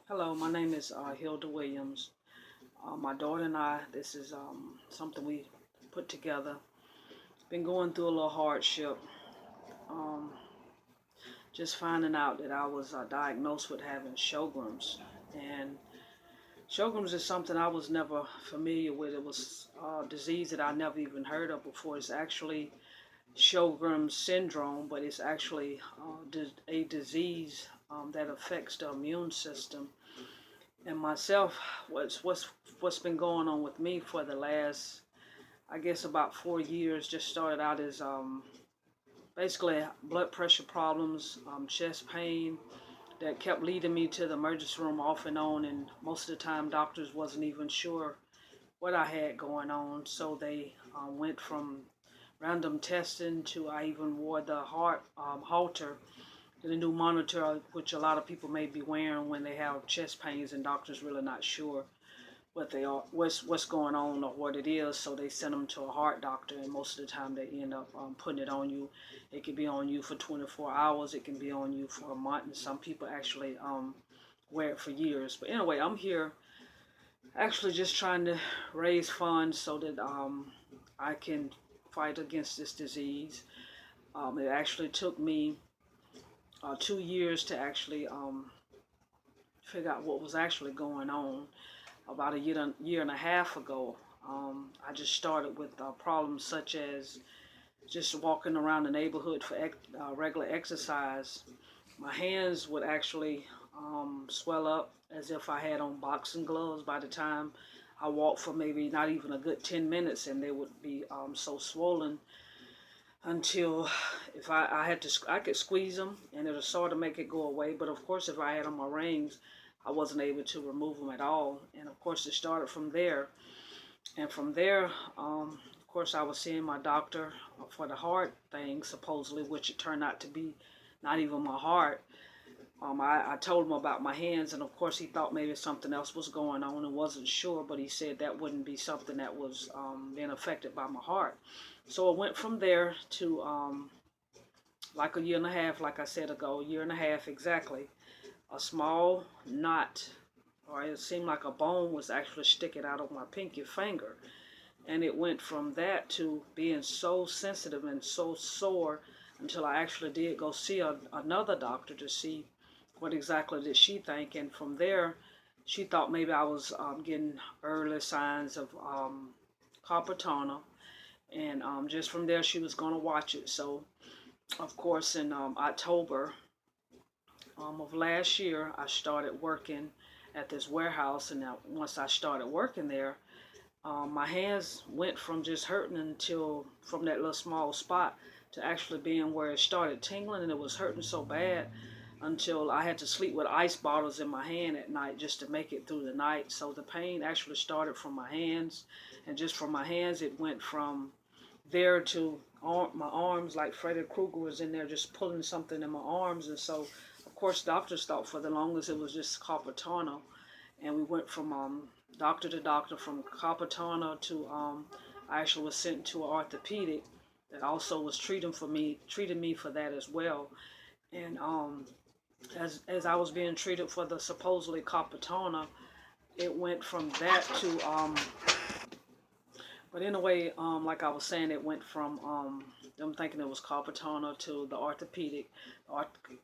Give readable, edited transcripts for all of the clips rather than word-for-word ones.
Hello, my name is Hilda Williams. My daughter and I, this is something we put together. Been going through a little hardship. Um, just finding out that I was diagnosed with having Sjögren's. And Sjögren's is something I was never familiar with. It was a disease that I never even heard of before. It's actually Sjögren's syndrome, but it's actually a disease that affects the immune system. And myself, what's been going on with me for the last, I guess, about 4 years. Just started out as basically blood pressure problems, chest pain that kept leading me to the emergency room off and on. And most of the time, doctors wasn't even sure what I had going on, so they went from random testing to I even wore the heart halter, the new monitor, which a lot of people may be wearing when they have chest pains and doctors really not sure what they are, what's going on or what it is. So they send them to a heart doctor, and most of the time they end up putting it on you. It can be on you for 24 hours. It can be on you for a month, and some people actually wear it for years. But anyway, I'm here actually just trying to raise funds so that I can fight against this disease. It actually took me 2 years to actually figure out what was actually going on. About a year and a half ago, I just started with problems such as just walking around the neighborhood for regular exercise. My hands would actually swell up as if I had on boxing gloves by the time I walked for maybe not even a good 10 minutes, and they would be so swollen until if I could squeeze them and it'll sort of make it go away. But of course, if I had on my rings, I wasn't able to remove them at all. And of course, it started from there. And from there, of course, I was seeing my doctor for the heart thing, supposedly, which it turned out to be not even my heart. I told him about my hands, and of course, he thought maybe something else was going on and wasn't sure, but he said that wouldn't be something that was being affected by my heart. So it went from there to like a year and a half, like I said ago, a year and a half exactly. A small knot, or it seemed like a bone was actually sticking out of my pinky finger. And it went from that to being so sensitive and so sore until I actually did go see another doctor to see what exactly did she think. And from there, she thought maybe I was getting early signs of carpal tunnel. And just from there, she was going to watch it. So, of course, in October of last year, I started working at this warehouse. And now, once I started working there, my hands went from just hurting until from that little small spot to actually being where it started tingling, and it was hurting so bad until I had to sleep with ice bottles in my hand at night just to make it through the night. So the pain actually started from my hands, and just from my hands it went from there to my arms, like Freddy Krueger was in there just pulling something in my arms. And so of course doctors thought for the longest it was just carpal tunnel, and we went from doctor to doctor, from carpal tunnel to I actually was sent to an orthopedic that also was treating me for that as well. And as I was being treated for the supposedly carpal tunnel, it went from that to but in a way, like I was saying, it went from them thinking it was carpal tunnel to the orthopedic.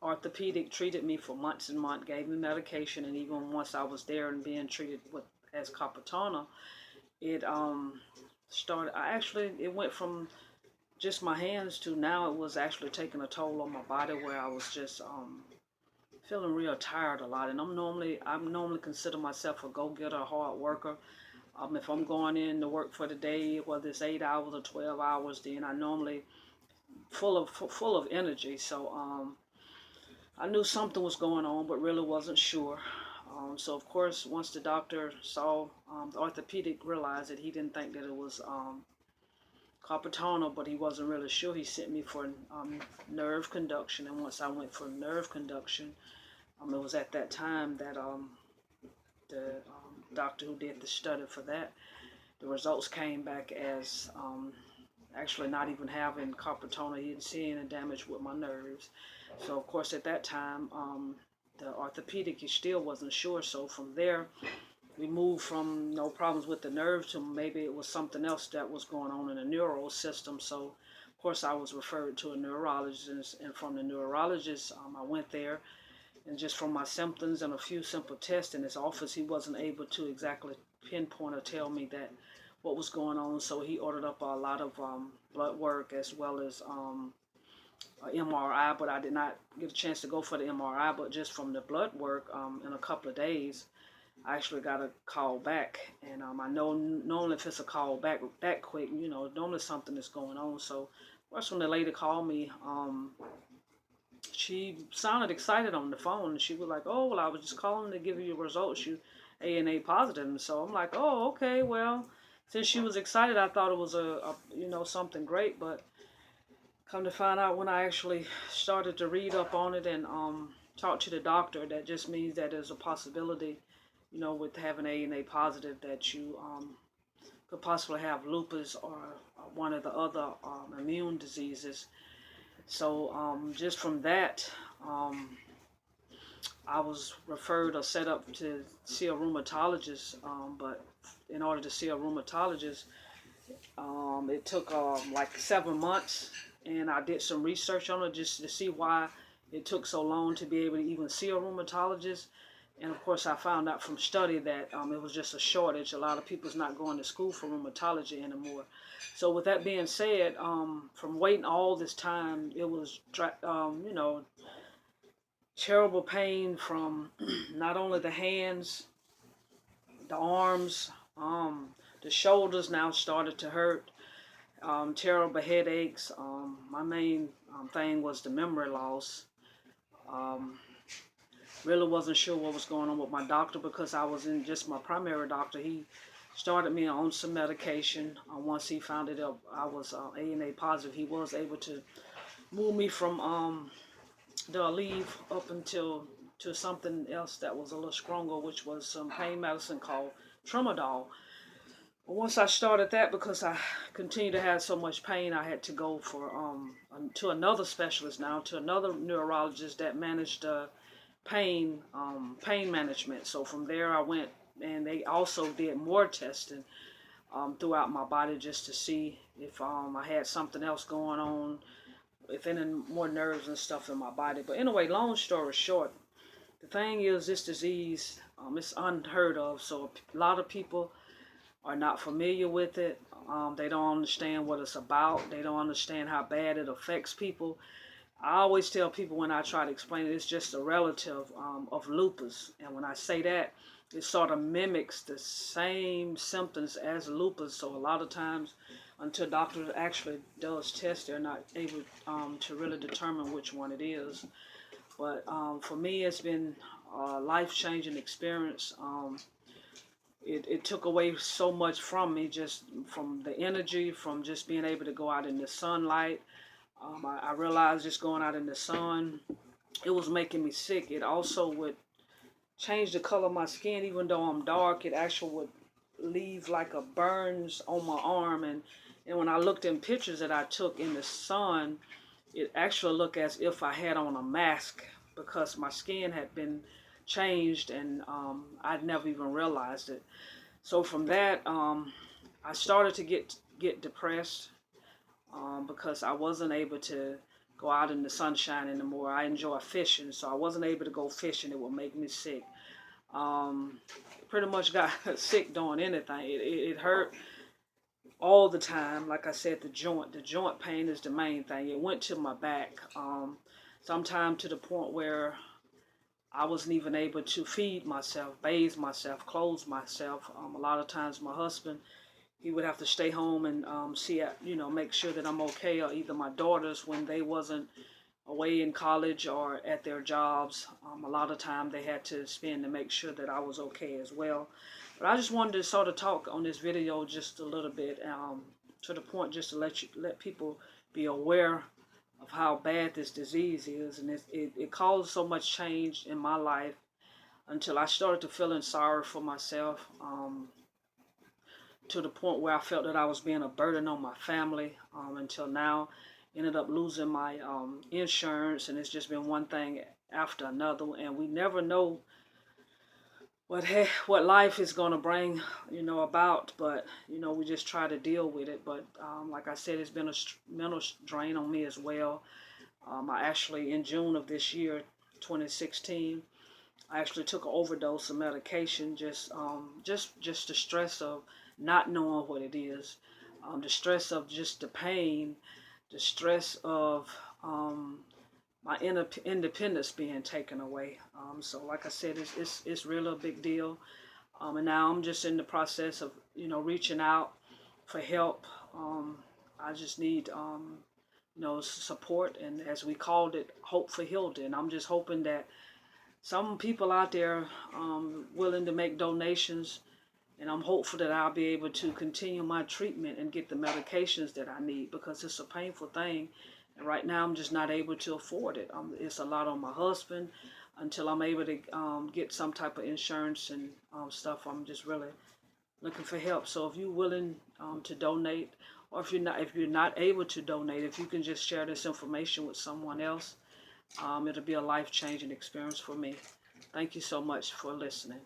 Orthopedic treated me for months and months, gave me medication, and even once I was there and being treated with as carpal tunnel, it started. It went from just my hands to now it was actually taking a toll on my body, where I was just feeling real tired a lot. And I'm normally consider myself a go-getter, a hard worker. If I'm going in to work for the day, whether it's 8 hours or 12 hours, then I normally full of energy. So I knew something was going on, but really wasn't sure. So of course, once the doctor saw the orthopedic, realized that he didn't think that it was carpal tunnel, but he wasn't really sure. He sent me for nerve conduction, and once I went for nerve conduction, it was at that time that the doctor who did the study for that, the results came back as actually not even having carpal tunnel. He didn't see any damage with my nerves. So of course at that time, the orthopedic, he still wasn't sure. So from there, we moved from no problems with the nerve to maybe it was something else that was going on in the neural system. So of course I was referred to a neurologist, and from the neurologist, I went there, and just from my symptoms and a few simple tests in his office, he wasn't able to exactly pinpoint or tell me that what was going on. So he ordered up a lot of blood work as well as MRI, but I did not get a chance to go for the MRI. But just from the blood work, in a couple of days, I actually got a call back, and I know normally if it's a call back that quick, normally something is going on. So, first when the lady called me, she sounded excited on the phone, and she was like, "Oh, well, I was just calling to give you your results. You ANA positive." And so I'm like, "Oh, okay. Well, since she was excited, I thought it was a something great." But come to find out, when I actually started to read up on it and talk to the doctor, that just means that there's a possibility, with having ANA positive, that you could possibly have lupus or one of the other immune diseases. So just from that, I was referred or set up to see a rheumatologist. But in order to see a rheumatologist, it took like 7 months, and I did some research on it just to see why it took so long to be able to even see a rheumatologist. And of course, I found out from study that it was just a shortage. A lot of people's not going to school for rheumatology anymore. So with that being said, from waiting all this time, it was, terrible pain from not only the hands, the arms, the shoulders now started to hurt. Terrible headaches. My main thing was the memory loss. Really wasn't sure what was going on with my doctor, because I was in just my primary doctor. He started me on some medication. Once he found it out I was ANA positive, he was able to move me from the Aleve up until to something else that was a little stronger, which was some pain medicine called Tramadol. But once I started that, because I continued to have so much pain, I had to go for to another specialist now, to another neurologist that managed pain management. So from there I went, and they also did more testing throughout my body just to see if I had something else going on, if any more nerves and stuff in my body. But anyway, long story short, the thing is, this disease, it's unheard of. So a lot of people are not familiar with it. They don't understand what it's about. They don't understand how bad it affects people. I always tell people when I try to explain it, it's just a relative of lupus. And when I say that, it sort of mimics the same symptoms as lupus. So a lot of times, until doctors actually does test, they're not able to really determine which one it is. But for me, it's been a life-changing experience. It took away so much from me, just from the energy, from just being able to go out in the sunlight. I realized just going out in the sun, it was making me sick. It also would change the color of my skin. Even though I'm dark, it actually would leave like a burns on my arm. And when I looked in pictures that I took in the sun, it actually looked as if I had on a mask, because my skin had been changed, and I'd never even realized it. So from that, I started to get depressed. Because I wasn't able to go out in the sunshine anymore. I enjoy fishing, so I wasn't able to go fishing. It would make me sick. Pretty much got sick doing anything. It hurt all the time. Like I said, the joint pain is the main thing. It went to my back. Sometime to the point where I wasn't even able to feed myself, bathe myself, clothe myself. A lot of times my husband, he would have to stay home and make sure that I'm okay, or either my daughters, when they wasn't away in college or at their jobs, a lot of time they had to spend to make sure that I was okay as well. But I just wanted to sort of talk on this video just a little bit, to the point just to let people be aware of how bad this disease is, and it caused so much change in my life until I started to feeling sorry for myself. To the point where I felt that I was being a burden on my family, until now ended up losing my insurance, and it's just been one thing after another, and we never know what life is going to bring, about. But we just try to deal with it. But like I said, it's been a mental drain on me as well. I actually, in June of this year, 2016, I actually took an overdose of medication. Just the stress of not knowing what it is, the stress of just the pain, the stress of my independence being taken away. So like I said, it's really a big deal. And now I'm just in the process of reaching out for help. I just need support, and as we called it, hope for Hilda. And I'm just hoping that some people out there willing to make donations, and I'm hopeful that I'll be able to continue my treatment and get the medications that I need, because it's a painful thing. And right now I'm just not able to afford it. It's a lot on my husband. Until I'm able to get some type of insurance and stuff, I'm just really looking for help. So if you're willing to donate, or if you're not able to donate, if you can just share this information with someone else, it'll be a life-changing experience for me. Thank you so much for listening.